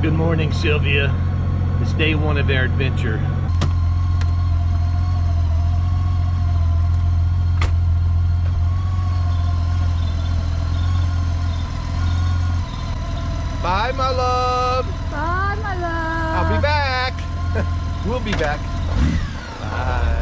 Good morning, Sylvia. It's day one of our adventure. Bye, my love. Bye, my love. I'll be back. We'll be back. Bye.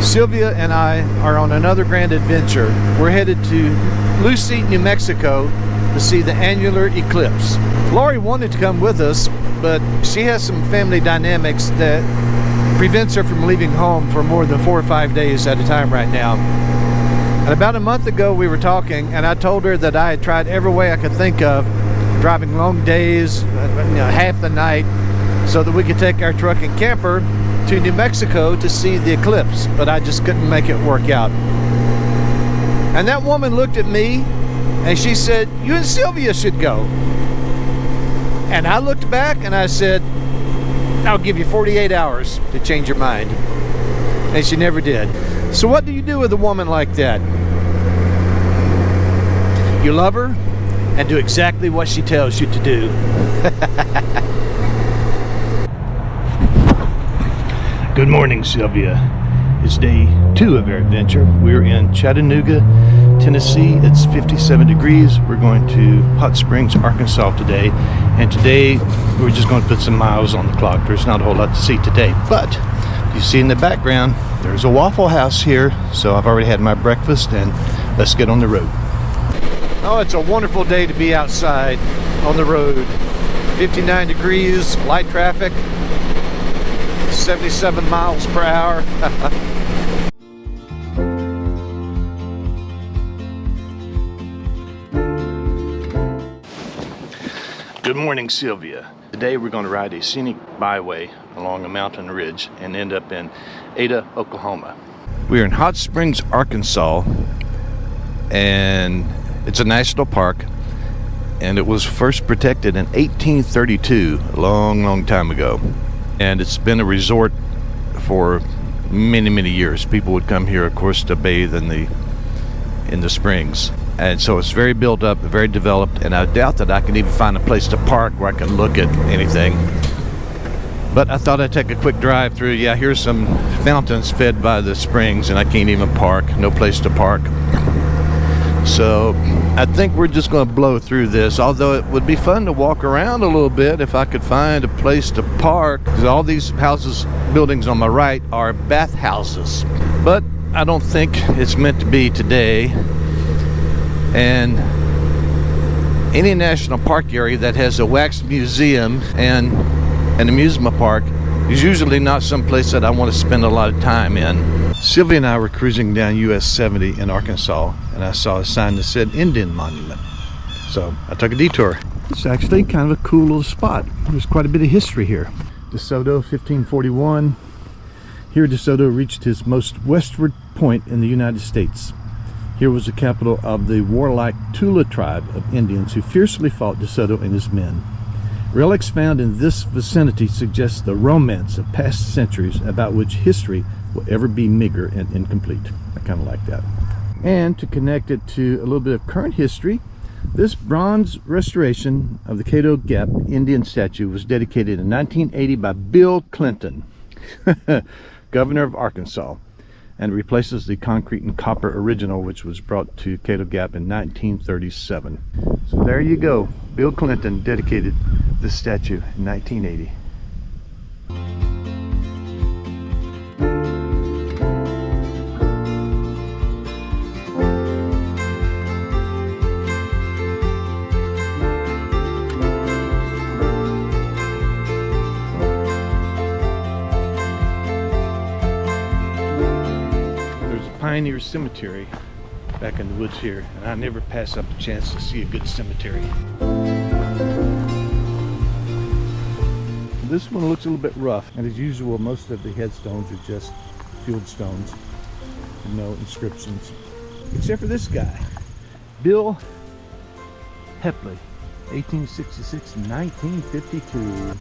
Sylvia and I are on another grand adventure. We're headed to Lucy, New Mexico to see the annular eclipse. Laurie wanted to come with us, but she has some family dynamics that prevents her from leaving home for more than 4 or 5 days at a time right now. And about a month ago we were talking, and I told her that I had tried every way I could think of, driving long days, half the night, so that we could take our truck and camper to New Mexico to see the eclipse, but I just couldn't make it work out. And that woman looked at me and she said, "You and Sylvia should go." And I looked back and I said, "I'll give you 48 hours to change your mind." And she never did. So what do you do with a woman like that? You love her and do exactly what she tells you to do. Good morning, Sylvia. It's day 2 of our adventure. We're in Chattanooga, Tennessee. It's 57 degrees. We're going to Hot Springs, Arkansas today. And today we're just going to put some miles on the clock. There's not a whole lot to see today. But you see in the background, there's a Waffle House here. So I've already had my breakfast and let's get on the road. Oh, it's a wonderful day to be outside on the road. 59 degrees, light traffic. 77 miles per hour. Good morning, Sylvia. Today we're going to ride a scenic byway along a mountain ridge and end up in Ada, Oklahoma. We're in Hot Springs, Arkansas, and it's a national park, and it was first protected in 1832, a long time ago. And it's been a resort for many years. People would come here, of course, to bathe in the springs. And so it's very built up, very developed, and I doubt that I can even find a place to park where I can look at anything. But I thought I'd take a quick drive through. Yeah, here's some fountains fed by the springs, and I can't even park, no place to park. So I think we're just going to blow through this, although it would be fun to walk around a little bit if I could find a place to park, because all these houses, buildings on my right are bathhouses. But I don't think it's meant to be today. And any national park area that has a wax museum and an amusement park is usually not some place that I want to spend a lot of time in. Sylvia and I were cruising down US 70 in Arkansas, and I saw a sign that said Indian Monument. So I took a detour. It's actually kind of a cool little spot. There's quite a bit of history here. DeSoto, 1541. Here DeSoto reached his most westward point in the United States. Here was the capital of the warlike Tula tribe of Indians who fiercely fought DeSoto and his men. Relics found in this vicinity suggest the romance of past centuries about which history will ever be meager and incomplete. I kind of like that. And to connect it to a little bit of current history, this bronze restoration of the Cato Gap Indian statue was dedicated in 1980 by Bill Clinton, governor of Arkansas, and replaces the concrete and copper original which was brought to Cato Gap in 1937. So there you go. Bill Clinton dedicated this statue in 1980. Pioneer Cemetery back in the woods here, and I never pass up a chance to see a good cemetery. This one looks a little bit rough, and as usual, most of the headstones are just field stones, no inscriptions, except for this guy, Bill Hepley, 1866-1952.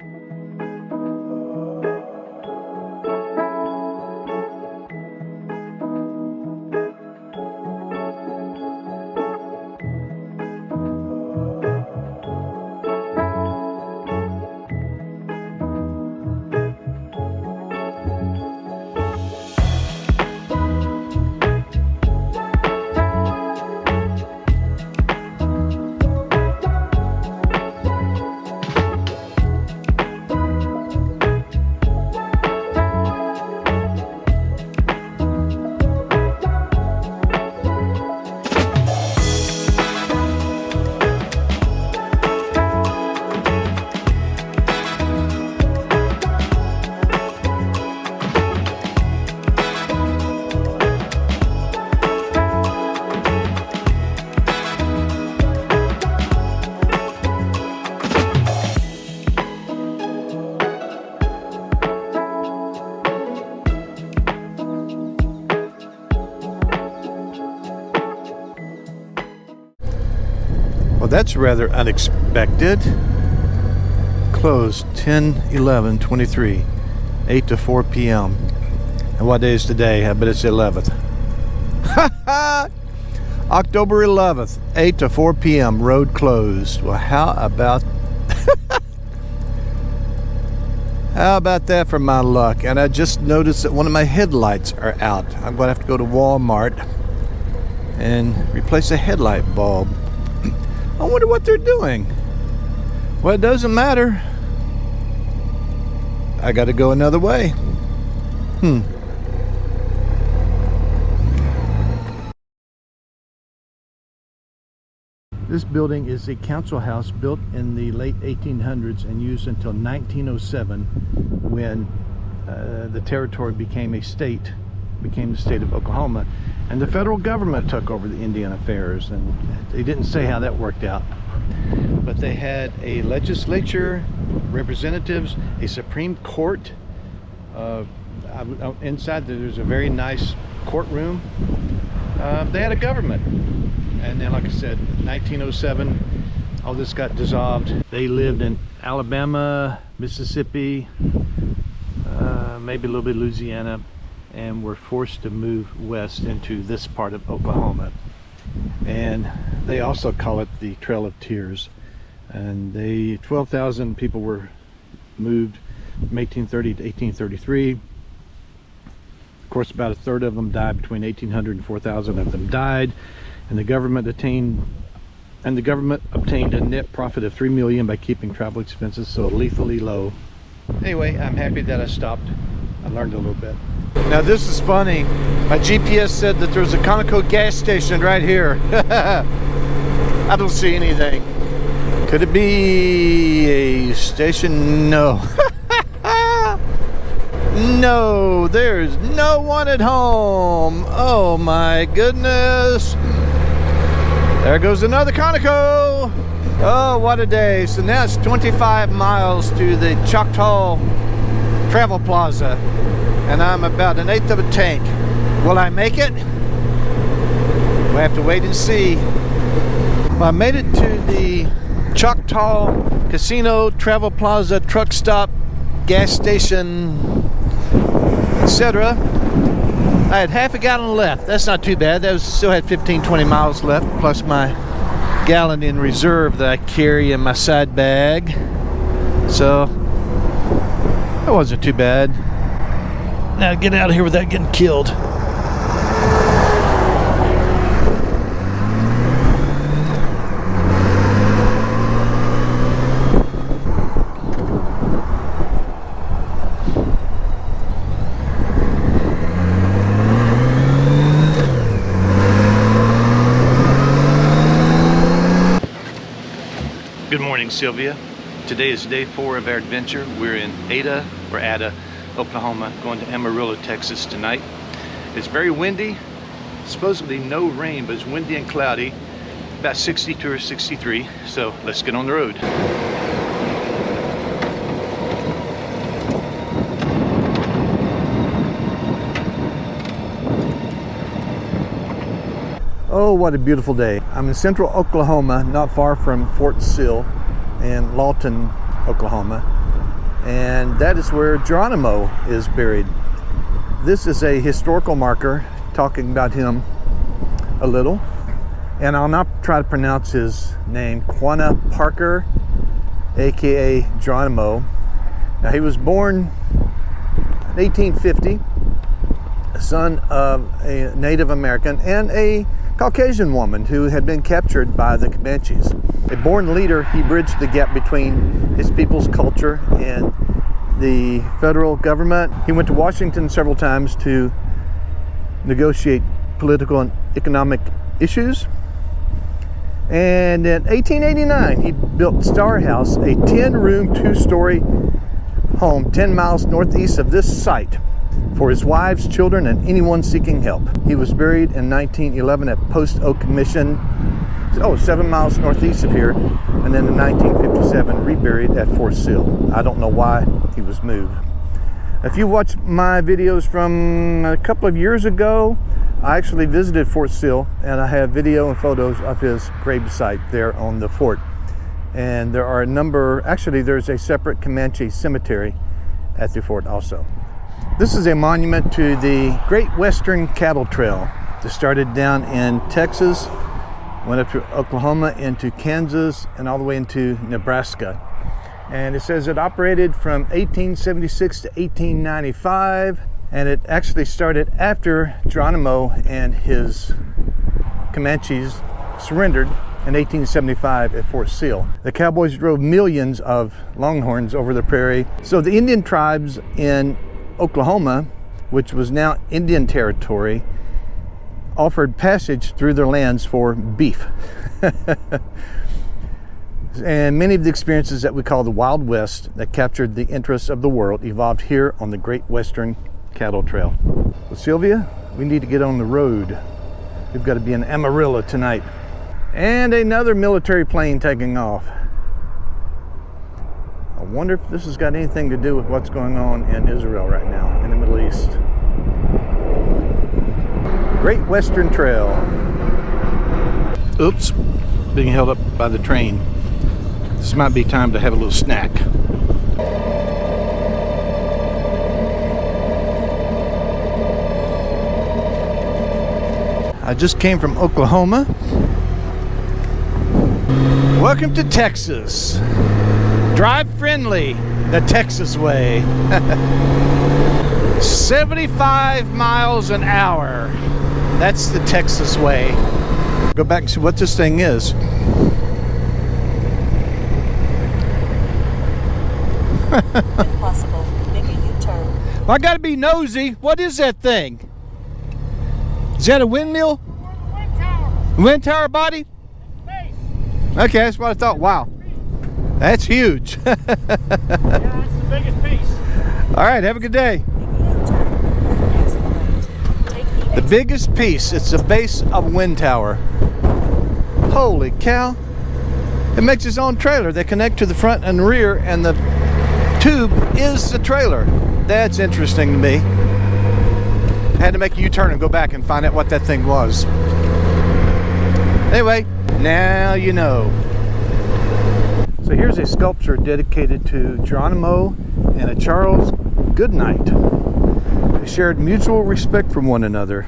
Well, that's rather unexpected. Closed 10/11/23, 8 to 4 p.m. And what day is today? I bet it's the 11th. October 11th, 8 to 4 p.m. Road closed. Well, how about how about that for my luck? And I just noticed that one of my headlights are out. I'm going to have to go to Walmart and replace a headlight bulb. I wonder what they're doing. Well, it doesn't matter. I got to go another way. This building is a council house built in the late 1800s and used until 1907, when the territory became the state of Oklahoma, and the federal government took over the Indian affairs, and they didn't say how that worked out, but they had a legislature, representatives, a Supreme Court. Inside there's a very nice courtroom. They had a government, and then, like I said, 1907, all this got dissolved. They lived in Alabama, Mississippi, maybe a little bit of Louisiana, and were forced to move west into this part of Oklahoma. And they also call it the Trail of Tears. And 12,000 people were moved from 1830 to 1833. Of course, about a third of them died. Between 1,800 and 4,000 of them died, and the government obtained a net profit of $3 million by keeping travel expenses so lethally low. Anyway, I'm happy that I stopped. I learned a little bit. Now this is funny. My GPS said that there's a Conoco gas station right here. I don't see anything. Could it be a station? No. No, there's no one at home. Oh my goodness. There goes another Conoco. Oh, what a day. So now it's 25 miles to the Choctaw Travel Plaza, and I'm about 1/8 of a tank. Will I make it? We'll have to wait and see. Well, I made it to the Choctaw Casino, Travel Plaza, truck stop, gas station, etc. I had half a gallon left. That's not too bad. That was, still had 15-20 miles left, plus my gallon in reserve that I carry in my side bag. So that wasn't too bad. Now get out of here without getting killed. Good morning, Silvia. Today is day 4 of our adventure. We're in Ada, Oklahoma, going to Amarillo, Texas tonight. It's very windy, Supposedly no rain, but it's windy and cloudy. About 62 or 63. So let's get on the road. Oh, what a beautiful day. I'm in central Oklahoma, not far from Fort Sill in Lawton, Oklahoma. And that is where Geronimo is buried. This is a historical marker talking about him a little. And I'll not try to pronounce his name, Quanah Parker AKA Geronimo. Now he was born in 1850, son of a Native American and a Caucasian woman who had been captured by the Comanches. A born leader, he bridged the gap between his people's culture and the federal government. He went to Washington several times to negotiate political and economic issues. And in 1889, he built Star House, a 10-room, 2-story home 10 miles northeast of this site for his wives, children, and anyone seeking help. He was buried in 1911 at Post Oak Mission, 7 miles northeast of here, and then in 1957 reburied at Fort Sill. I don't know why he was moved. If you watch my videos from a couple of years ago, I actually visited Fort Sill, and I have video and photos of his grave site there on the fort. And there are a number, actually there's a separate Comanche cemetery at the fort also. This is a monument to the Great Western Cattle Trail that started down in Texas, went up to Oklahoma, into Kansas, and all the way into Nebraska. And it says it operated from 1876 to 1895, and it actually started after Geronimo and his Comanches surrendered in 1875 at Fort Sill. The cowboys drove millions of longhorns over the prairie. So the Indian tribes in Oklahoma, which was now Indian territory, offered passage through their lands for beef. And many of the experiences that we call the Wild West that captured the interests of the world evolved here on the Great Western Cattle Trail. Well, Sylvia, we need to get on the road. We've got to be in Amarillo tonight. And another military plane taking off. I wonder if this has got anything to do with what's going on in Israel right now, in the Middle East. Great Western Trail. Oops, being held up by the train. This might be time to have a little snack. I just came from Oklahoma. Welcome to Texas. Drive friendly, the Texas way. 75 miles an hour. That's the Texas way. Go back and see what this thing is. If possible, make a U-turn. Well, I gotta be nosy. What is that thing? Is that a windmill? Wind tower. Wind tower body? Base. Okay, that's what I thought. Wow. That's huge. Yeah, that's the biggest piece. All right, have a good day. The biggest piece, it's the base of a wind tower. Holy cow. It makes its own trailer. They connect to the front and rear, and the tube is the trailer. That's interesting to me. I had to make a U-turn and go back and find out what that thing was. Anyway, now you know. So here's a sculpture dedicated to Geronimo and a Charles Goodnight. They shared mutual respect for one another.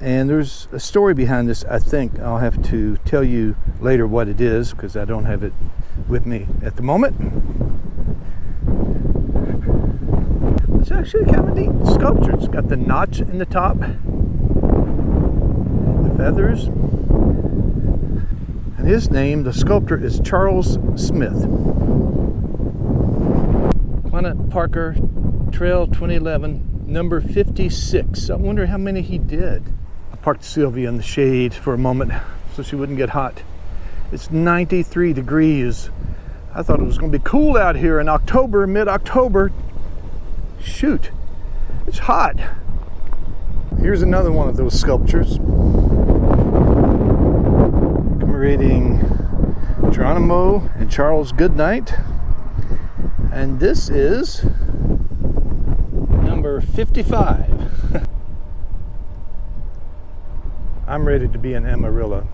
And there's a story behind this. I think I'll have to tell you later what it is, because I don't have it with me at the moment. It's actually kind of a neat sculpture. It's got the notch in the top, the feathers. And his name, the sculptor, is Charles Smith. Quanah Parker Trail 2011, number 56. I wonder how many he did. I parked Sylvia in the shade for a moment so she wouldn't get hot. It's 93 degrees. I thought it was going to be cool out here in October, mid-October. Shoot, it's hot. Here's another one of those sculptures commemorating Geronimo and Charles Goodnight. And this is number 55. I'm ready to be an Amarillo.